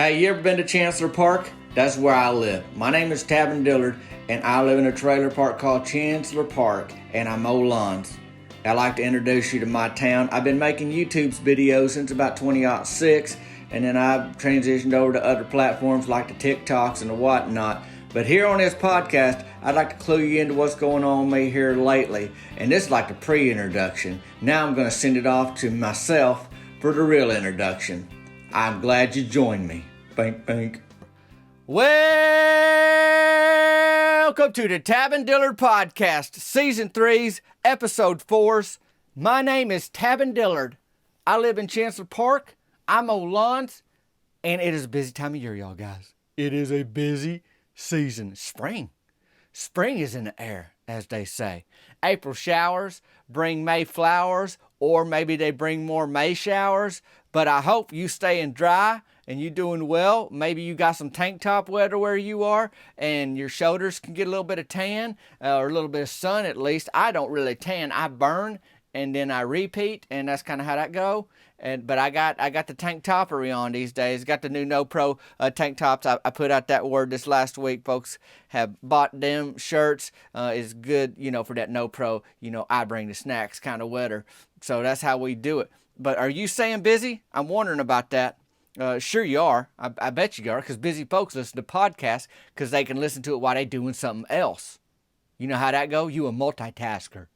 Hey, you ever been to Chancellor Park? That's where I live. My name is Tavin Dillard, and I live in a trailer park called Chancellor Park, and I mow lawns. I'd like to introduce you to my town. I've been making YouTube videos since about 2006, and then I've transitioned over to other platforms like the TikToks and the whatnot. But here on this podcast, I'd like to clue you into what's going on with me here lately. And this is like the pre-introduction. Now I'm going to send it off to myself for the real introduction. I'm glad you joined me. Bink, bink. Welcome to the Tavin Dillard Podcast, Season 3's Episode 4's. My name is Tavin Dillard. I live in Chancellor Park. I mow lawns. And it is a busy time of year, y'all guys. It is a busy season. Spring is in the air, as they say. April showers bring May flowers, or maybe they bring more May showers. But I hope you staying dry and you doing well. Maybe you got some tank top weather where you are, and your shoulders can get a little bit of tan, or a little bit of sun at least. I don't really tan. I burn and then I repeat, and that's kind of how that go. But I got the tank toppery on these days. Got the new No Pro tank tops. I put out that word this last week. Folks have bought them shirts. Is good, for that No Pro. I bring the snacks kind of weather. So that's how we do it. But are you staying busy? I'm wondering about that. Sure you are. I bet you are, because busy folks listen to podcasts because they can listen to it while they doing something else. You know how that go? You a multitasker.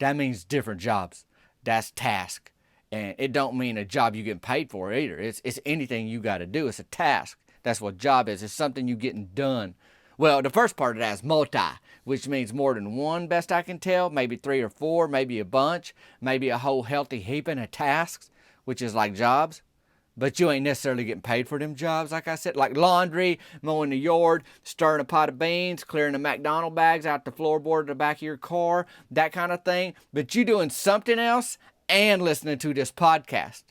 That means different jobs. That's task. And it don't mean a job you getting paid for either. It's anything you got to do. It's a task. That's what job is. It's something you getting done. Well, the first part of that is multi, which means more than one, best I can tell. Maybe 3 or 4, maybe a bunch, maybe a whole healthy heaping of tasks, which is like jobs. But you ain't necessarily getting paid for them jobs, like I said, like laundry, mowing the yard, stirring a pot of beans, clearing the McDonald's bags out the floorboard of the back of your car, that kind of thing. But you doing something else and listening to this podcast.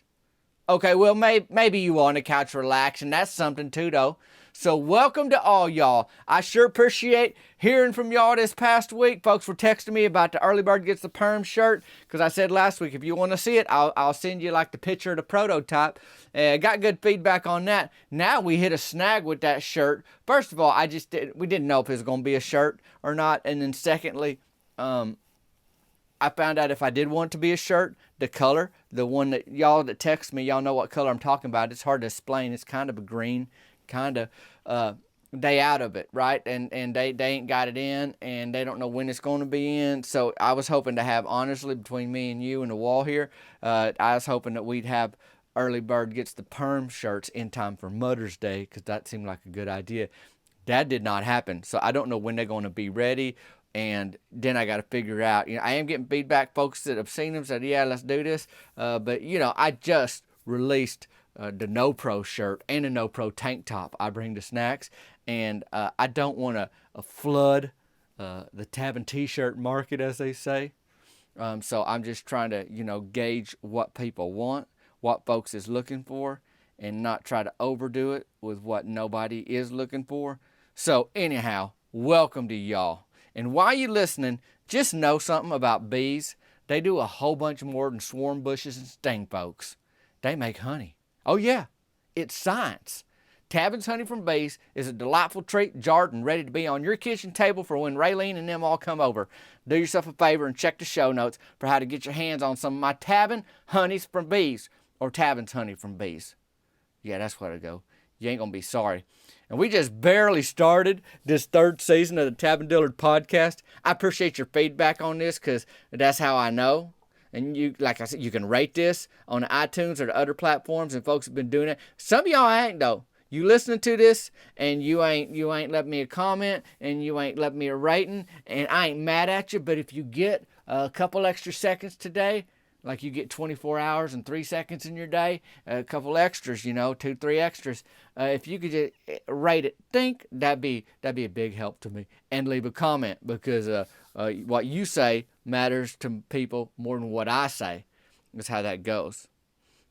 Okay, well, maybe you on the couch relaxing. That's something too, though. So welcome to all y'all. I sure appreciate hearing from y'all this past week. Folks were texting me about the Early Bird Gets the Perm shirt, because I said last week, if you want to see it, I'll send you like the picture of the prototype. Got good feedback on that. Now we hit a snag with that shirt. First of all, we didn't know if it was going to be a shirt or not. And then secondly, I found out if I did want it to be a shirt, the color, the one that y'all that text me, y'all know what color I'm talking about. It's hard to explain. It's kind of a green, kind of, they out of it, right? And they ain't got it in, and they don't know when it's going to be in. So I was hoping to have, honestly, between me and you and the wall here, I was hoping that we'd have Early Bird Gets the Perm shirts in time for Mother's Day, because that seemed like a good idea. That did not happen. So I don't know when they're going to be ready. And then I got to figure out, I am getting feedback. Folks that have seen them said, yeah, let's do this. But, I just released the No Pro shirt and a No Pro tank top. I bring the snacks. And I don't want to flood the Tavin t-shirt market, as they say. So I'm just trying to, gauge what people want, what folks is looking for, and not try to overdo it with what nobody is looking for. So anyhow, welcome to y'all. And while you're listening, just know something about bees. They do a whole bunch more than swarm bushes and sting folks. They make honey. Oh yeah, it's science. Tavin's Honey from Bees is a delightful treat, jarred and ready to be on your kitchen table for when Raylene and them all come over. Do yourself a favor and check the show notes for how to get your hands on some of my Tavin Honeys from Bees, or Tavin's Honey from Bees. Yeah, that's where to go. You ain't gonna be sorry. And we just barely started this 3rd season of the Tavin Dillard Podcast. I appreciate your feedback on this, because that's how I know. And you, like I said, you can rate this on iTunes or the other platforms, and folks have been doing it. Some of y'all ain't, though. You listening to this, and you ain't left me a comment, and you ain't left me a rating, and I ain't mad at you. But if you get a couple extra seconds today, like you get 24 hours and 3 seconds in your day, a couple extras, 2, 3 extras. If you could just rate it, that'd be a big help to me. And leave a comment, because what you say matters to people more than what I say. That's how that goes.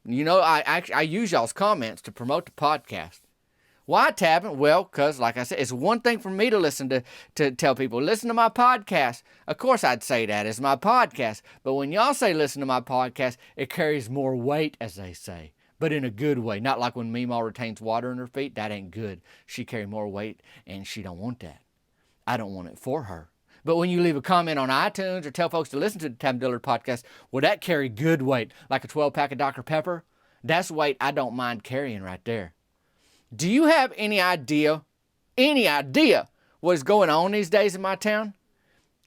I use y'all's comments to promote the podcast. Why, Tavin? Well, because, like I said, it's one thing for me to listen to tell people, listen to my podcast. Of course I'd say that. It's my podcast. But when y'all say listen to my podcast, it carries more weight, as they say. but in a good way. Not like when Meemaw retains water in her feet. That ain't good. She carry more weight, and she don't want that. I don't want it for her. But when you leave a comment on iTunes or tell folks to listen to the Tavin Dillard podcast, well, that carry good weight, like a 12-pack of Dr. Pepper. That's weight I don't mind carrying right there. Do you have any idea what's going on these days in my town?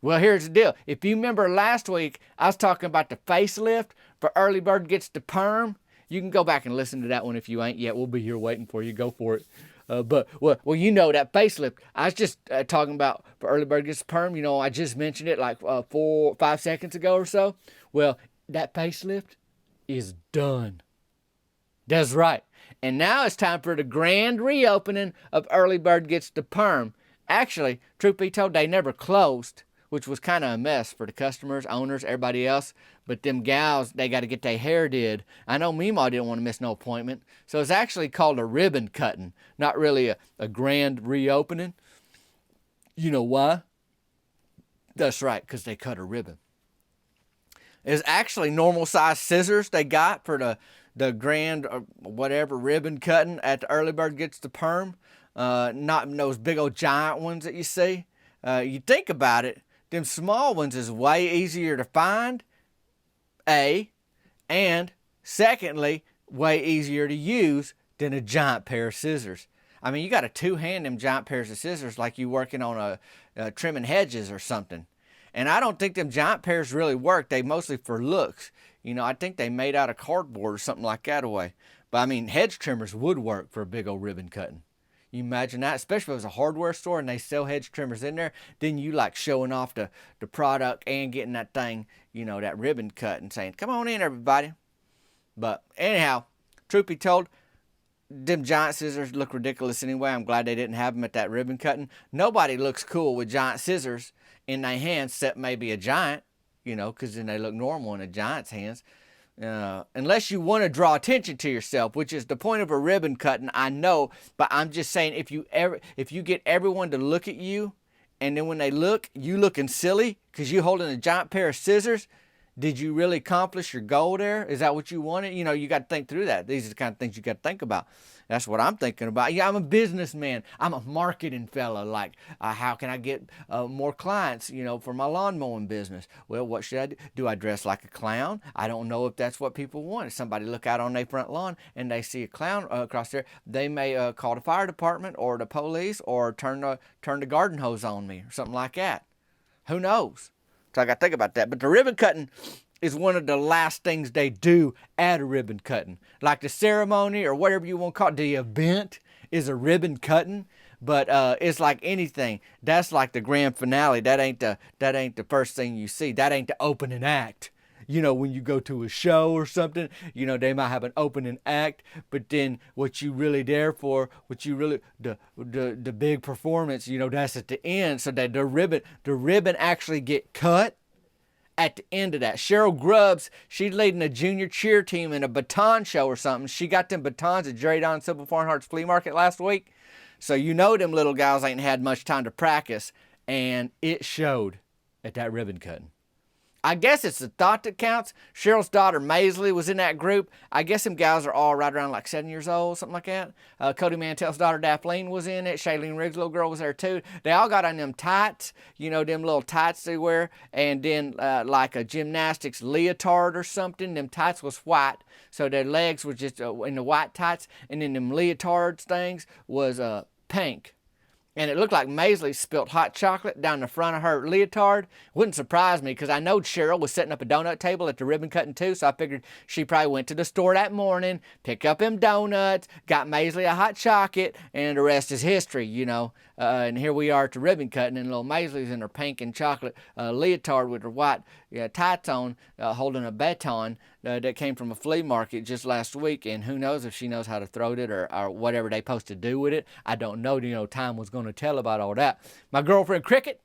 Well, here's the deal. If you remember last week, I was talking about the facelift for Early Bird Gets the Perm. You can go back and listen to that one if you ain't yet. We'll be here waiting for you. Go for it. But you know that facelift. I was just talking about for Early Bird Gets the Perm. You know, I just mentioned it like 5 seconds ago or so. Well, that facelift is done. That's right. And now it's time for the grand reopening of Early Bird Gets the Perm. Actually, truth be told, they never closed, which was kind of a mess for the customers, owners, everybody else. But them gals, they got to get their hair did. I know Meemaw didn't want to miss no appointment. So it's actually called a ribbon cutting, not really a grand reopening. You know why? That's right, because they cut a ribbon. It's actually normal size scissors they got for the grand or whatever ribbon cutting at the Early Bird Gets the Perm. Not those big old giant ones that you see. You think about it, them small ones is way easier to find, and secondly, way easier to use than a giant pair of scissors. I mean, you got to two-hand them giant pairs of scissors like you working on trimming hedges or something. And I don't think them giant pairs really work. They mostly for looks. You know, I think they made out of cardboard or something like that away. But I mean, hedge trimmers would work for a big old ribbon cutting. You imagine that, especially if it was a hardware store and they sell hedge trimmers in there, then you like showing off the product and getting that thing, you know, that ribbon cut and saying, come on in, everybody. But anyhow, truth be told, them giant scissors look ridiculous anyway. I'm glad they didn't have them at that ribbon cutting. Nobody looks cool with giant scissors in their hands except maybe a giant, you know, because then they look normal in a giant's hands. Unless you want to draw attention to yourself, which is the point of a ribbon cutting, I know, but I'm just saying if you get everyone to look at you, and then when they look, you looking silly because you holding a giant pair of scissors, did you really accomplish your goal there? Is that what you wanted? You know, you got to think through that. These are the kind of things you got to think about. That's what I'm thinking about. Yeah, I'm a businessman. I'm a marketing fella. Like, how can I get more clients, you know, for my lawn mowing business? Well, what should I do? Do I dress like a clown? I don't know if that's what people want. If somebody look out on their front lawn and they see a clown across there, they may call the fire department or the police or turn the garden hose on me or something like that. Who knows? So I got to think about that. But the ribbon cutting is one of the last things they do at a ribbon cutting. Like the ceremony or whatever you want to call it, the event is a ribbon cutting. But it's like anything. That's like the grand finale. That ain't the first thing you see. That ain't the opening act. You know, when you go to a show or something, you know, they might have an opening act, but then what you really there for, the big performance, you know, that's at the end. So that the ribbon actually get cut at the end of that. Cheryl Grubbs, she's leading a junior cheer team in a baton show or something. She got them batons at Jerry Don Simple Farnhart's flea market last week. So you know them little guys ain't had much time to practice, and it showed at that ribbon cutting. I guess it's the thought that counts. Cheryl's daughter, Maisley, was in that group. I guess them guys are all right around like 7 years old, something like that. Cody Mantell's daughter, Daphne, was in it. Shailene Riggs' little girl was there too. They all got on them tights, you know, them little tights they wear, and then like a gymnastics leotard or something. Them tights was white, so their legs were just in the white tights, and then them leotards things was pink. And it looked like Maisley spilt hot chocolate down the front of her leotard. Wouldn't surprise me because I know Cheryl was setting up a donut table at the ribbon cutting too, so I figured she probably went to the store that morning, picked up them donuts, got Maisley a hot chocolate, and the rest is history, you know. And here we are at the ribbon cutting, and little Maisley's in her pink and chocolate leotard with her white tights on, holding a baton that came from a flea market just last week. And who knows if she knows how to throw it or whatever they supposed to do with it. I don't know. You know, time was going to tell about all that. My girlfriend Cricket,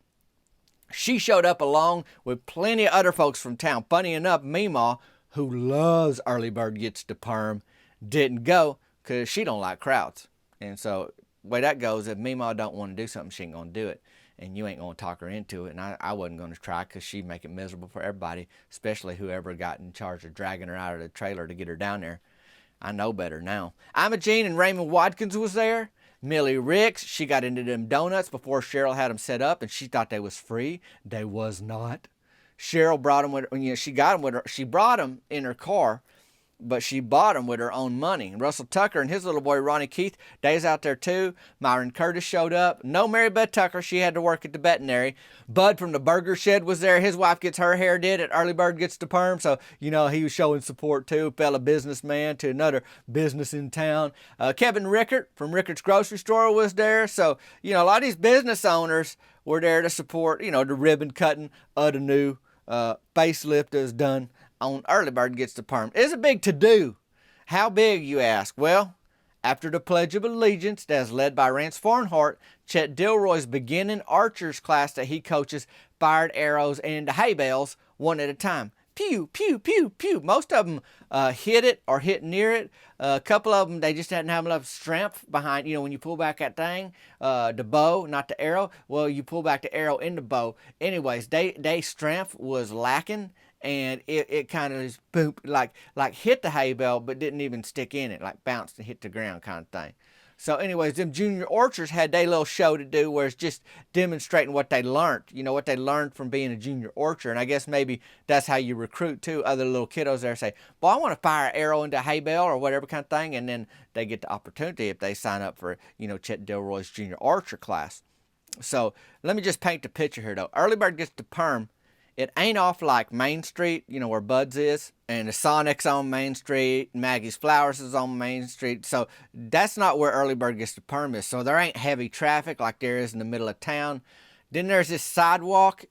she showed up along with plenty of other folks from town. Funny enough, Meemaw, who loves Early Bird Gets the Perm, didn't go because she don't like crowds. And so the way that goes, if Meemaw don't want to do something, she ain't going to do it. And you ain't going to talk her into it. And I wasn't going to try because she'd make it miserable for everybody, especially whoever got in charge of dragging her out of the trailer to get her down there. I know better now. Imogene and Raymond Watkins was there. Millie Ricks, she got into them donuts before Cheryl had them set up, and she thought they was free. They was not. Cheryl brought them with, she got them with her. She brought them in her car, but she bought them with her own money. Russell Tucker and his little boy Ronnie Keith, they's out there too. Myron Curtis showed up. No Mary Beth Tucker, she had to work at the veterinary. Bud from the Burger Shed was there. His wife gets her hair did at Early Bird Gets the Perm, so he was showing support too. Fellow businessman to another business in town. Kevin Rickert from Rickert's Grocery Store was there. So a lot of these business owners were there to support the ribbon cutting of the new facelift that was done on Early Bird Gets the Perm. It's a big to-do. How big, you ask? Well, after the Pledge of Allegiance that's led by Rance Farnhart, Chet Dilroy's beginning archers class that he coaches fired arrows into hay bales one at a time. Pew, pew, pew, pew. Most of them hit it or hit near it. A couple of them, they just didn't have enough strength behind, when you pull back that thing, the bow, not the arrow. Well, you pull back the arrow in the bow. Anyways, they strength was lacking. And it kind of just boom, like hit the hay bale, but didn't even stick in it, like bounced and hit the ground kind of thing. So anyways, them junior orchards had their little show to do where it's just demonstrating what they learned, what they learned from being a junior orchard. And I guess maybe that's how you recruit too. Other little kiddos there say, well, I want to fire an arrow into a hay bale or whatever kind of thing. And then they get the opportunity if they sign up for, Chet Dilroy's junior orchard class. So let me just paint the picture here though. Early Bird Gets the Perm. It ain't off like Main Street, where Bud's is, and the Sonic's on Main Street, Maggie's Flowers is on Main Street. So that's not where Early Bird Gets the Perm is. So there ain't heavy traffic like there is in the middle of town. Then there's this sidewalk,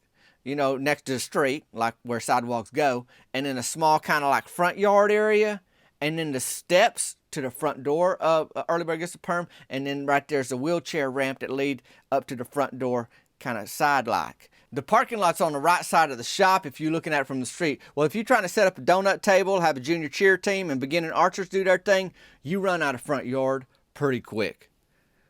next to the street, like where sidewalks go, and then a small kind of like front yard area, and then the steps to the front door of Early Bird Gets the Perm, and then right there's a wheelchair ramp that lead up to the front door, kind of side-like. The parking lot's on the right side of the shop if you're looking at it from the street. Well, if you're trying to set up a donut table, have a junior cheer team, and beginning archers do their thing, you run out of front yard pretty quick.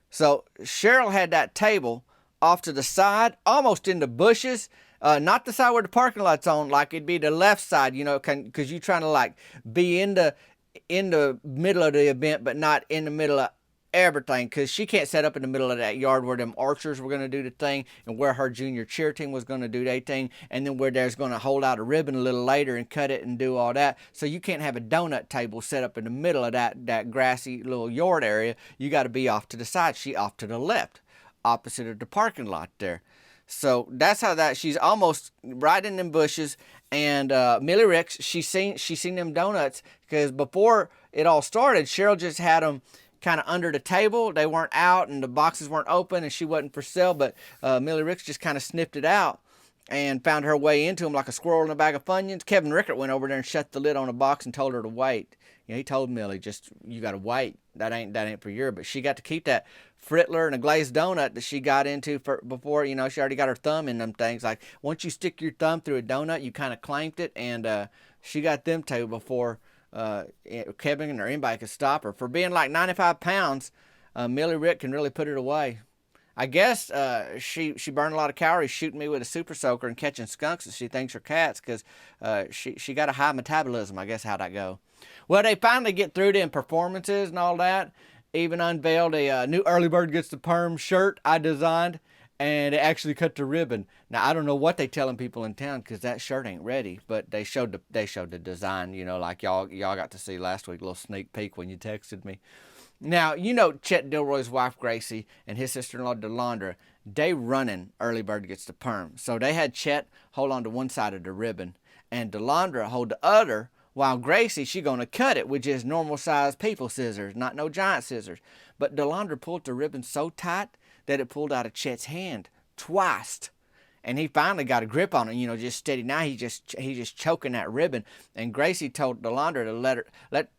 So Cheryl had that table off to the side, almost in the bushes, not the side where the parking lot's on, like it'd be the left side, because you're trying to be in the middle of the event, but not in the middle of everything, because she can't set up in the middle of that yard where them archers were going to do the thing and where her junior cheer team was going to do their thing, and then where there's going to hold out a ribbon a little later and cut it and do all that. So you can't have a donut table set up in the middle of that grassy little yard area. You got to be off to the side. She off to the left, opposite of the parking lot there. So that's how she's almost right in them bushes. And Millie Ricks, she seen them donuts, because before it all started, Cheryl just had them kind of under the table. They weren't out and the boxes weren't open and she wasn't for sale, but Millie Ricks just kind of sniffed it out and found her way into them like a squirrel in a bag of Funyuns. Kevin Rickert went over there and shut the lid on the box and told her to wait. He told Millie, you got to wait. That ain't for you. But she got to keep that frittler and a glazed donut that she got into before, she already got her thumb in them things. Like once you stick your thumb through a donut, you kind of clamped it, and she got them too before Kevin or anybody could stop her. For being like 95 pounds, Millie Rick can really put it away. I guess she burned a lot of calories shooting me with a super soaker and catching skunks that she thinks are cats, because she got a high metabolism. I guess how'd that go? Well, they finally get through them performances and all that. Even unveiled a new Early Bird Gets the Perm shirt I designed, and they actually cut the ribbon. Now, I don't know what they telling people in town, because that shirt ain't ready, but they showed the design, like y'all got to see last week, a little sneak peek when you texted me. Now, Chet Dilroy's wife, Gracie, and his sister-in-law, Delandra, they running Early Bird Gets the Perm. So they had Chet hold on to one side of the ribbon, and Delandra hold the other, while Gracie, she going to cut it with just normal-sized people scissors, not no giant scissors. But Delandra pulled the ribbon so tight that it pulled out of Chet's hand twice. And he finally got a grip on it, just steady. Now he's just choking that ribbon. And Gracie told Delandra to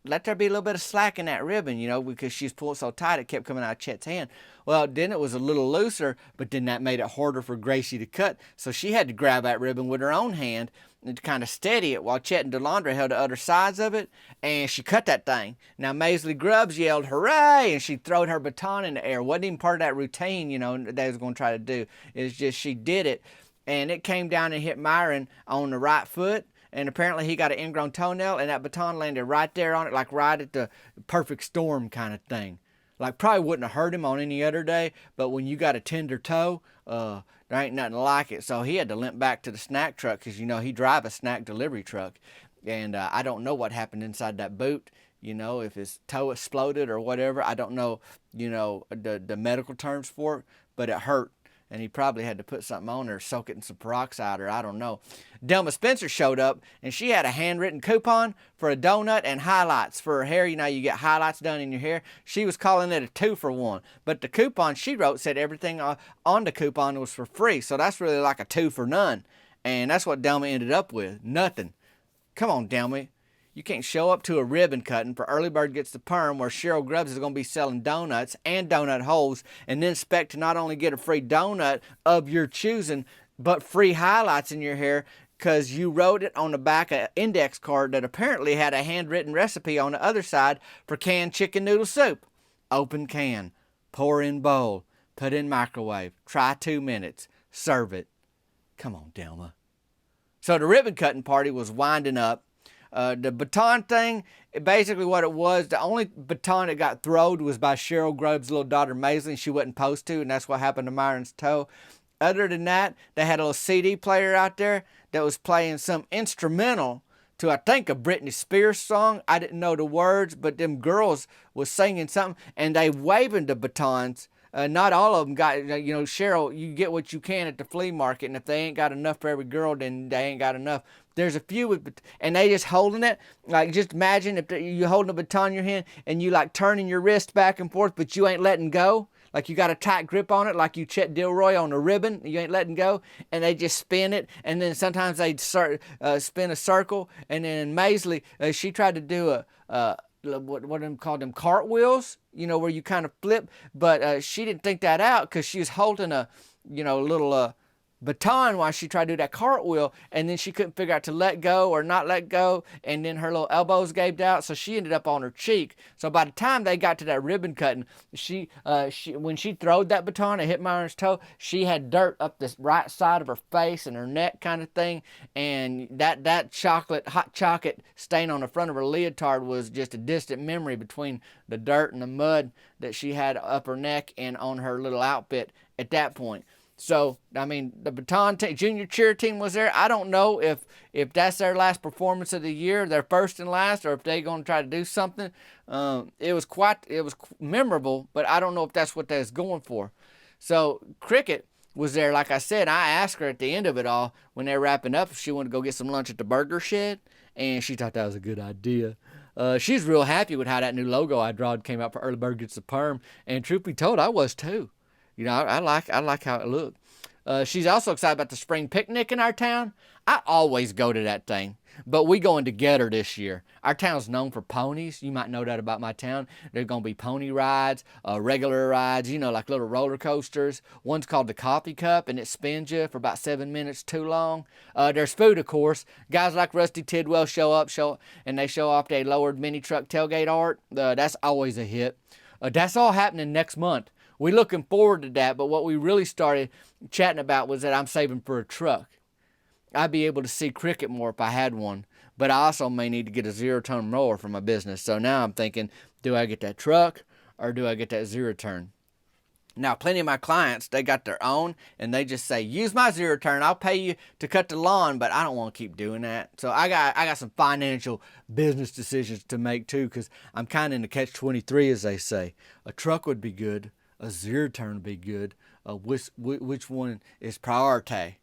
let there be a little bit of slack in that ribbon, because she's pulled so tight it kept coming out of Chet's hand. Well, then it was a little looser, but then that made it harder for Gracie to cut. So she had to grab that ribbon with her own hand and kind of steady it while Chet and Delandra held the other sides of it, and she cut that thing. Now, Maisley Grubbs yelled, hooray, and she throwed her baton in the air. Wasn't even part of that routine, they was going to try to do. It's just she did it, and it came down and hit Myron on the right foot, and apparently he got an ingrown toenail, and that baton landed right there on it, like right at the perfect storm kind of thing. Like, probably wouldn't have hurt him on any other day, but when you got a tender toe, there ain't nothing like it. So he had to limp back to the snack truck because, he drive a snack delivery truck. And I don't know what happened inside that boot, if his toe exploded or whatever. I don't know, the medical terms for it, but it hurt. And he probably had to put something on there, soak it in some peroxide, or I don't know. Delma Spencer showed up, and she had a handwritten coupon for a donut and highlights for her hair. You get highlights done in your hair. She was calling it a 2-for-1. But the coupon she wrote said everything on the coupon was for free. So that's really like a 2-for-none. And that's what Delma ended up with. Nothing. Come on, Delma. You can't show up to a ribbon cutting for Early Bird Gets the Perm where Cheryl Grubbs is going to be selling donuts and donut holes and then expect to not only get a free donut of your choosing, but free highlights in your hair because you wrote it on the back of an index card that apparently had a handwritten recipe on the other side for canned chicken noodle soup. Open can, pour in bowl, put in microwave, try 2 minutes, serve it. Come on, Delma. So the ribbon cutting party was winding up. The baton thing, basically what it was, the only baton that got throwed was by Cheryl Grubbs' little daughter Maisley, and she wasn't supposed to, and that's what happened to Myron's toe. Other than that, they had a little CD player out there that was playing some instrumental to, I think, a Britney Spears song. I didn't know the words, but them girls was singing something, and they waving the batons. Not all of them got, Cheryl, you get what you can at the flea market, and if they ain't got enough for every girl, then they ain't got enough. There's a few, and they just holding it. Like, just imagine if you holding a baton in your hand, and you like turning your wrist back and forth, but you ain't letting go. Like you got a tight grip on it, like you Chet Dilroy on a ribbon. You ain't letting go, and they just spin it, and then sometimes they spin a circle, and then Maisley, she tried to do what do they call them, cartwheels, where you kind of flip, but she didn't think that out because she was holding a, little baton while she tried to do that cartwheel, and then she couldn't figure out to let go or not let go, and then her little elbows gaved out, so she ended up on her cheek. So by the time they got to that ribbon cutting, she when she throwed that baton and hit Myron's toe, she had dirt up the right side of her face and her neck kind of thing, and that hot chocolate stain on the front of her leotard was just a distant memory between the dirt and the mud that she had up her neck and on her little outfit at that point. So, the baton junior cheer team was there. I don't know if that's their last performance of the year, their first and last, or if they're going to try to do something. It was memorable, but I don't know if that's what they was going for. So, Cricket was there, like I said. I asked her at the end of it all, when they were wrapping up, if she wanted to go get some lunch at the Burger Shed, and she thought that was a good idea. She's real happy with how that new logo I drawed came out for Early Bird Gets the Perm, and truth be told, I was too. I like how it looked. She's also excited about the spring picnic in our town. I always go to that thing, but we going to get her this year. Our town's known for ponies. You might know that about my town. There's going to be pony rides, regular rides, like little roller coasters. One's called the Coffee Cup, and it spins you for about 7 minutes too long. There's food, of course. Guys like Rusty Tidwell show up, and they show off their lowered mini truck tailgate art. That's always a hit. That's all happening next month. We're looking forward to that, but what we really started chatting about was that I'm saving for a truck. I'd be able to see Cricket more if I had one, but I also may need to get a 0-turn mower for my business. So now I'm thinking, do I get that truck or do I get that 0-turn? Now, plenty of my clients, they got their own, and they just say, use my 0-turn. I'll pay you to cut the lawn, but I don't want to keep doing that. So I got some financial business decisions to make, too, because I'm kind of in the catch-23, as they say. A truck would be good. A 0-turn would be good. Which one is priority?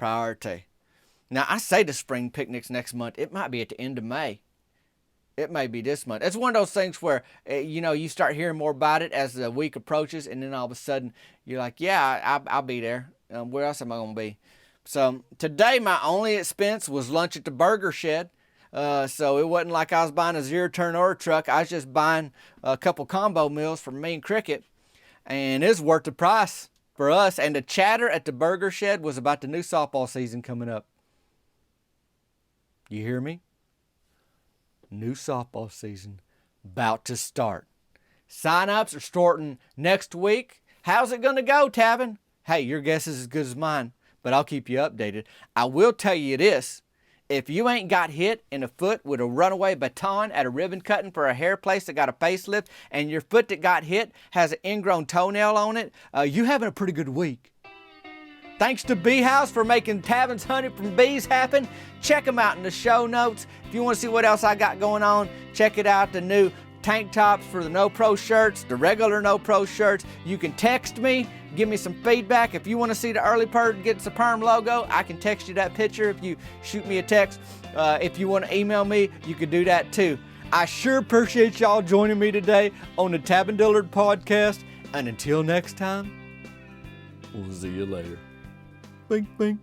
Now, I say the spring picnics next month. It might be at the end of May. It may be this month. It's one of those things where, you start hearing more about it as the week approaches, and then all of a sudden, you're like, yeah, I'll be there. Where else am I going to be? So, today, my only expense was lunch at the Burger Shed. So, it wasn't like I was buying a 0-turn or a truck. I was just buying a couple combo meals for me and Cricket. And it's worth the price for us. And the chatter at the Burger Shed was about the new softball season coming up. You hear me? New softball season about to start. Sign-ups are starting next week. How's it going to go, Tavin? Hey, your guess is as good as mine, but I'll keep you updated. I will tell you this. If you ain't got hit in the foot with a runaway baton at a ribbon cutting for a hair place that got a facelift, and your foot that got hit has an ingrown toenail on it, you having a pretty good week. Thanks to Bee House for making Tavin's Honey from Bees happen. Check them out in the show notes. If you want to see what else I got going on, check it out, the new tank tops for the No Pro shirts, the regular No Pro shirts. You can text me, give me some feedback. If you want to see the early bird gets the Perm logo, I can text you that picture if you shoot me a text. If you want to email me, you can do that too. I sure appreciate y'all joining me today on the Tavin Dillard podcast. And until next time, we'll see you later. Bink, bink.